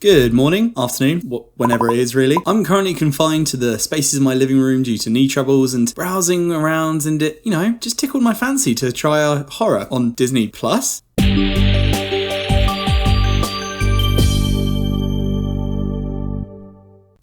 Good morning, afternoon, whenever it is really. I'm currently confined to the spaces of my living room due to knee troubles and browsing around, and it, just tickled my fancy to try a horror on Disney Plus.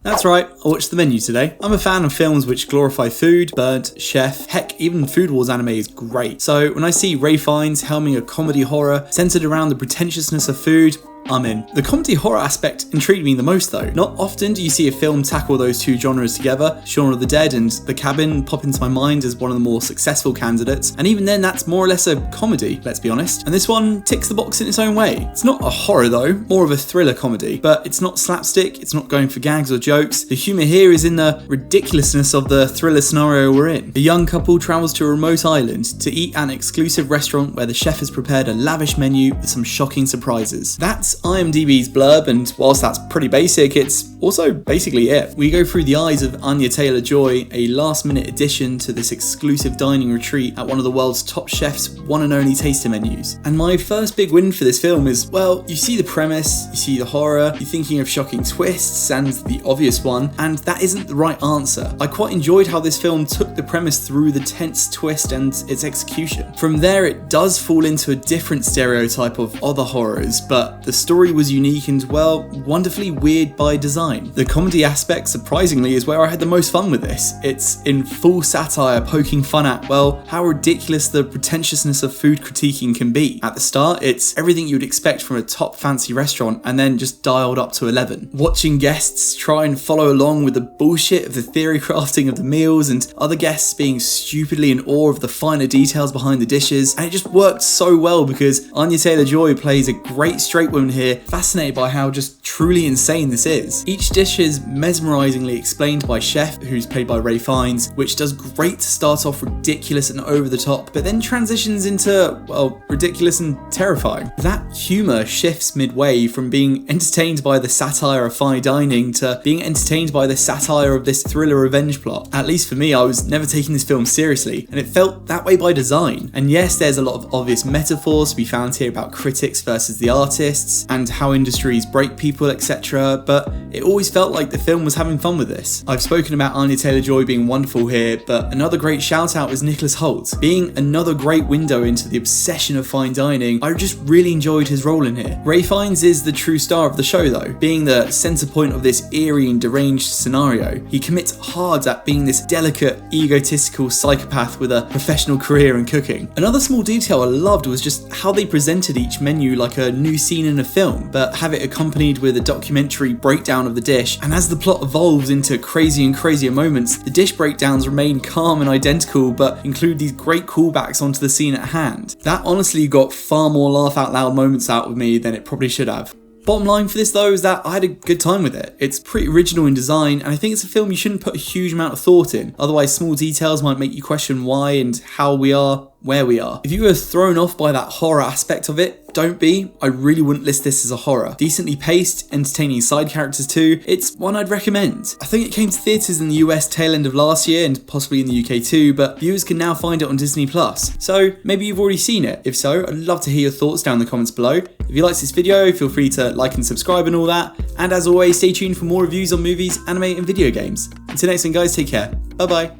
That's right, I watched the menu today. I'm a fan of films which glorify food, burnt, chef, heck, even Food Wars anime is great. So when I see Ralph Fiennes helming a comedy horror centered around the pretentiousness of food, I'm in. The comedy horror aspect intrigued me the most though. Not often do you see a film tackle those two genres together. Shaun of the Dead and The Cabin pop into my mind as one of the more successful candidates, and even then that's more or less a comedy, let's be honest. And this one ticks the box in its own way. It's not a horror though, more of a thriller comedy, but it's not slapstick, it's not going for gags or jokes. The humour here is in the ridiculousness of the thriller scenario we're in. A young couple travels to a remote island to eat at an exclusive restaurant where the chef has prepared a lavish menu with some shocking surprises. That's IMDb's blurb, and whilst that's pretty basic, it's also basically it. We go through the eyes of Anya Taylor-Joy, a last-minute addition to this exclusive dining retreat at one of the world's top chefs' one and only taster menus. And my first big win for this film is, well, you see the premise, you see the horror, you're thinking of shocking twists and the obvious one, and that isn't the right answer. I quite enjoyed how this film took the premise through the tense twist and its execution. From there, it does fall into a different stereotype of other horrors, but the story was unique and, well, wonderfully weird by design. The comedy aspect, surprisingly, is where I had the most fun with this. It's in full satire, poking fun at, well, how ridiculous the pretentiousness of food critiquing can be. At the start, it's everything you'd expect from a top fancy restaurant, and then just dialed up to 11. Watching guests try and follow along with the bullshit of the theory crafting of the meals, and other guests being stupidly in awe of the finer details behind the dishes, and it just worked so well because Anya Taylor-Joy plays a great straight woman here, fascinated by how just truly insane this is. Each dish is mesmerizingly explained by Chef, who's played by Ralph Fiennes, which does great to start off ridiculous and over the top, but then transitions into, well, ridiculous and terrifying. That humour shifts midway from being entertained by the satire of fine dining to being entertained by the satire of this thriller revenge plot. At least for me, I was never taking this film seriously, and it felt that way by design. And yes, there's a lot of obvious metaphors to be found here about critics versus the artists, and how industries break people, etc., but it always felt like the film was having fun with this. I've spoken about Anya Taylor-Joy being wonderful here, but another great shout out was Nicholas Hoult. Being another great window into the obsession of fine dining, I just really enjoyed his role in here. Ralph Fiennes is the true star of the show though, being the centre point of this eerie and deranged scenario. He commits hard at being this delicate, egotistical psychopath with a professional career in cooking. Another small detail I loved was just how they presented each menu like a new scene in a film, but have it accompanied with a documentary breakdown of the dish, and as the plot evolves into crazy and crazier moments, the dish breakdowns remain calm and identical, but include these great callbacks onto the scene at hand. That honestly got far more laugh out loud moments out of me than it probably should have. Bottom line for this though is that I had a good time with it. It's pretty original in design, and I think it's a film you shouldn't put a huge amount of thought in, otherwise small details might make you question why and how we are where we are. If you were thrown off by that horror aspect of it, don't be. I really wouldn't list this as a horror. Decently paced, entertaining side characters too, it's one I'd recommend. I think it came to theatres in the US tail end of last year and possibly in the UK too, but viewers can now find it on Disney Plus. So maybe you've already seen it. If so, I'd love to hear your thoughts down in the comments below. If you liked this video, feel free to like and subscribe and all that. And as always, stay tuned for more reviews on movies, anime and video games. Until next time guys, take care. Bye bye.